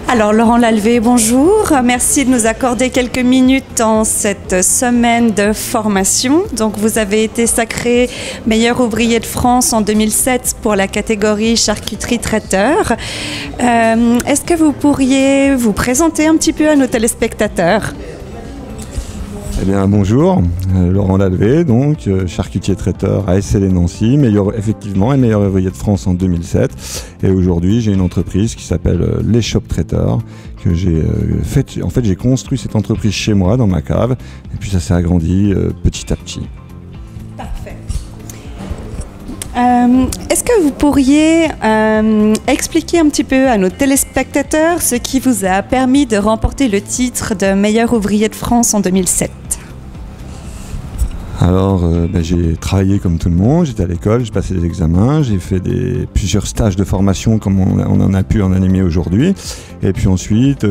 Alors Laurent Lalvé, bonjour. Merci de nous accorder quelques minutes en cette semaine de formation. Donc vous avez été sacré meilleur ouvrier de France en 2007 pour la catégorie charcuterie traiteur. Est-ce que vous pourriez vous présenter un petit peu à nos téléspectateurs ? Eh bien, bonjour, Laurent Lalvé, donc charcutier traiteur à SLE Nancy, meilleur ouvrier de France en 2007. Et aujourd'hui, j'ai une entreprise qui s'appelle Les Shops Traiteurs, que j'ai fait. En fait, j'ai construit cette entreprise chez moi, dans ma cave, et puis ça s'est agrandi petit à petit. Parfait. Est-ce que vous pourriez expliquer un petit peu à nos téléspectateurs ce qui vous a permis de remporter le titre de meilleur ouvrier de France en 2007 ? Alors, j'ai travaillé comme tout le monde, j'étais à l'école, j'ai passé des examens, j'ai fait plusieurs stages de formation comme on en a pu en animer aujourd'hui. Et puis ensuite,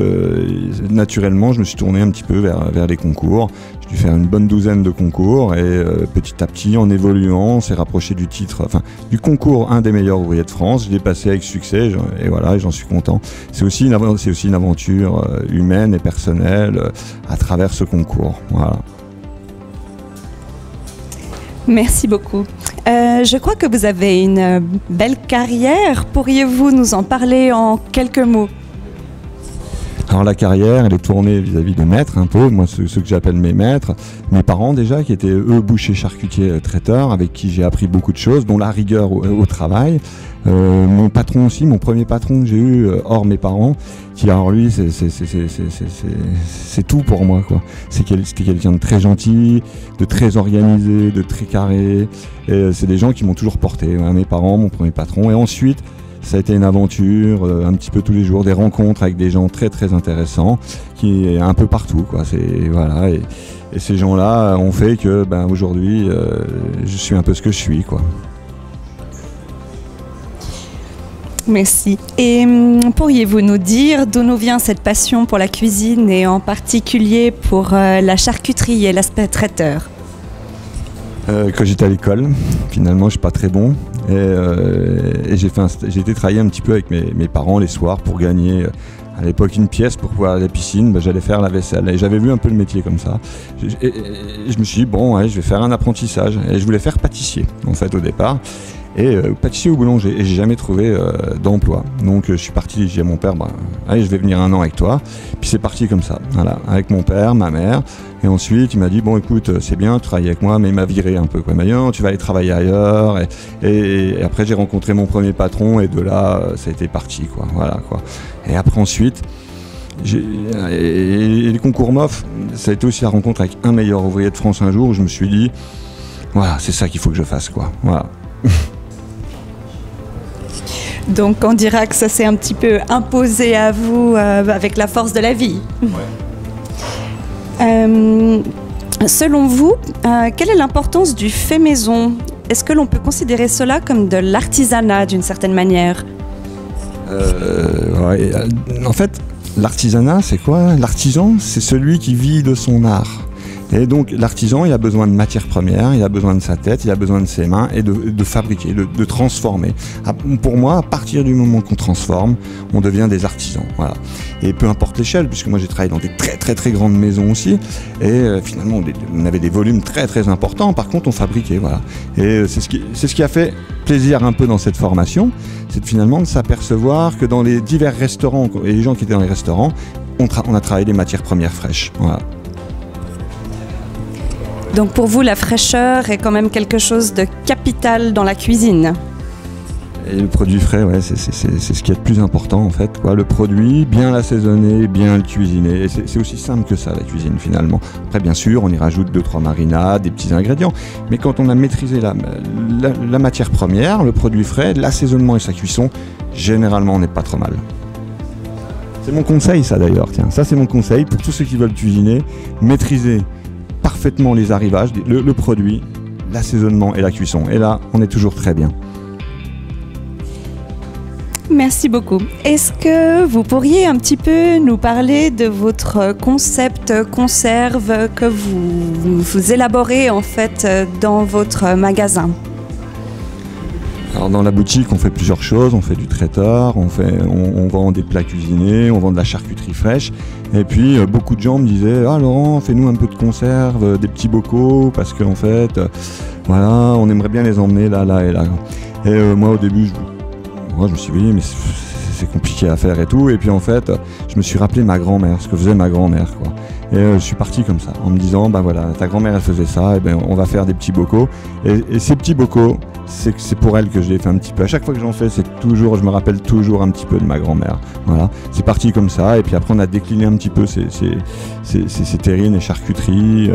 naturellement, je me suis tourné un petit peu vers les concours. J'ai dû faire une bonne douzaine de concours et petit à petit, en évoluant, on s'est rapproché du titre, du concours un des meilleurs ouvriers de France. Je l'ai passé avec succès et voilà, j'en suis content. C'est aussi une aventure humaine et personnelle à travers ce concours. Voilà. Merci beaucoup. Je crois que vous avez une belle carrière. Pourriez-vous nous en parler en quelques mots ? Alors la carrière, elle est tournée vis-à-vis des maîtres, un peu, moi ceux que j'appelle mes maîtres, mes parents déjà, qui étaient eux bouchers charcutiers traiteurs, avec qui j'ai appris beaucoup de choses, dont la rigueur au travail. Mon patron aussi, mon premier patron que j'ai eu hors mes parents, qui alors lui c'est tout pour moi quoi. C'était quelqu'un de très gentil, de très organisé, de très carré, et c'est des gens qui m'ont toujours porté, hein, mes parents, mon premier patron, et ensuite ça a été une aventure, un petit peu tous les jours, des rencontres avec des gens très très intéressants, qui est un peu partout quoi. Voilà, et ces gens-là ont fait que aujourd'hui je suis un peu ce que je suis quoi. Merci. Et pourriez-vous nous dire d'où nous vient cette passion pour la cuisine et en particulier pour la charcuterie et l'aspect traiteur ? Quand j'étais à l'école, finalement, je suis pas très bon et j'ai été travailler un petit peu avec mes parents les soirs pour gagner à l'époque une pièce pour pouvoir aller à la piscine. J'allais faire la vaisselle et j'avais vu un peu le métier comme ça. Et je me suis dit bon, ouais, je vais faire un apprentissage et je voulais faire pâtissier en fait au départ. Et pâtissier ou boulanger, et j'ai jamais trouvé d'emploi. Donc je suis parti, j'ai dit à mon père, allez, je vais venir un an avec toi. Puis c'est parti comme ça, voilà, avec mon père, ma mère. Et ensuite il m'a dit, bon écoute, c'est bien, tu travailles avec moi, mais il m'a viré un peu quoi. Il m'a dit, non, tu vas aller travailler ailleurs. Et après j'ai rencontré mon premier patron et de là ça a été parti quoi, voilà quoi. Et après ensuite, et les concours MOF, ça a été aussi la rencontre avec un meilleur ouvrier de France un jour où je me suis dit, voilà, c'est ça qu'il faut que je fasse quoi, voilà. Donc on dira que ça s'est un petit peu imposé à vous avec la force de la vie. Ouais. Selon vous, quelle est l'importance du fait maison ? Est-ce que l'on peut considérer cela comme de l'artisanat d'une certaine manière ? Ouais, en fait, l'artisanat, c'est quoi ? L'artisan, c'est celui qui vit de son art. Et donc l'artisan, il a besoin de matières premières, il a besoin de sa tête, il a besoin de ses mains et de fabriquer, de transformer. Pour moi, à partir du moment qu'on transforme, on devient des artisans. Voilà. Et peu importe l'échelle, puisque moi j'ai travaillé dans des très très très grandes maisons aussi, et finalement on avait des volumes très très importants, par contre on fabriquait. Voilà. Et c'est ce qui a fait plaisir un peu dans cette formation, c'est finalement de s'apercevoir que dans les divers restaurants, et les gens qui étaient dans les restaurants, on a travaillé des matières premières fraîches. Voilà. Donc pour vous, la fraîcheur est quand même quelque chose de capital dans la cuisine. Et le produit frais, ouais, c'est ce qui est le plus important en fait, quoi. Le produit, bien l'assaisonner, bien le cuisiner. Et c'est aussi simple que ça la cuisine finalement. Après bien sûr, on y rajoute 2-3 marinades, des petits ingrédients. Mais quand on a maîtrisé la matière première, le produit frais, l'assaisonnement et sa cuisson, généralement on n'est pas trop mal. C'est mon conseil ça d'ailleurs, tiens. Ça c'est mon conseil pour tous ceux qui veulent cuisiner, maîtriser parfaitement les arrivages, le produit, l'assaisonnement et la cuisson. Et là, on est toujours très bien. Merci beaucoup. Est-ce que vous pourriez un petit peu nous parler de votre concept conserve que vous élaborez en fait dans votre magasin ? Alors dans la boutique, on fait plusieurs choses. On fait du traiteur, on vend des plats cuisinés, on vend de la charcuterie fraîche. Et puis beaucoup de gens me disaient « Ah Laurent, fais-nous un peu de conserve, des petits bocaux, parce qu'en fait, voilà, on aimerait bien les emmener là, là et là. » Et moi au début, je me suis dit « Oui, mais c'est compliqué à faire et tout. » Et puis en fait, je me suis rappelé ma grand-mère, ce que faisait ma grand-mère, quoi. Et je suis parti comme ça, en me disant, bah voilà, ta grand-mère elle faisait ça, et ben on va faire des petits bocaux. Et ces petits bocaux, c'est pour elle que je les fais un petit peu. À chaque fois que j'en fais, je me rappelle toujours un petit peu de ma grand-mère. Voilà, c'est parti comme ça. Et puis après, on a décliné un petit peu ces terrines et charcuteries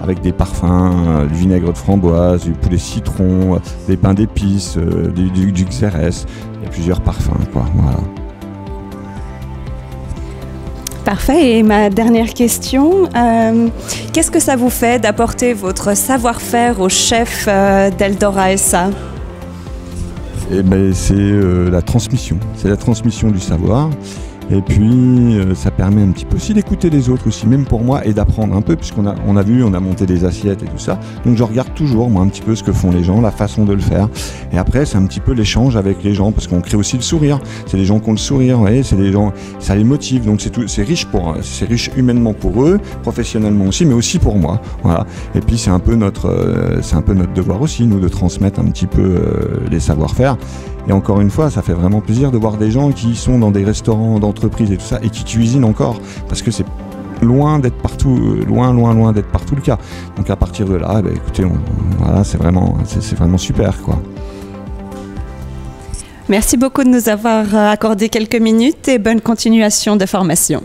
avec des parfums, du vinaigre de framboise, du poulet citron, des pains d'épices, du XRS. Il y a plusieurs parfums, quoi. Voilà. Parfait. Et ma dernière question, qu'est-ce que ça vous fait d'apporter votre savoir-faire au chef d'Eldora SA? Eh ben, c'est la transmission. C'est la transmission du savoir. Et puis, ça permet un petit peu aussi d'écouter les autres aussi, même pour moi, et d'apprendre un peu, puisqu'on a monté des assiettes et tout ça. Donc, je regarde toujours, moi, un petit peu ce que font les gens, la façon de le faire. Et après, c'est un petit peu l'échange avec les gens, parce qu'on crée aussi le sourire. C'est les gens qui ont le sourire, vous voyez, c'est les gens, ça les motive. Donc, c'est riche humainement pour eux, professionnellement aussi, mais aussi pour moi. Voilà. Et puis, c'est un peu notre devoir aussi, nous, de transmettre un petit peu les savoir-faire. Et encore une fois, ça fait vraiment plaisir de voir des gens qui sont dans des restaurants d'entreprise et tout ça, et qui cuisinent encore, parce que c'est loin d'être partout, loin d'être partout le cas. Donc à partir de là, bah, écoutez, voilà, c'est vraiment super, quoi. Merci beaucoup de nous avoir accordé quelques minutes et bonne continuation de formation.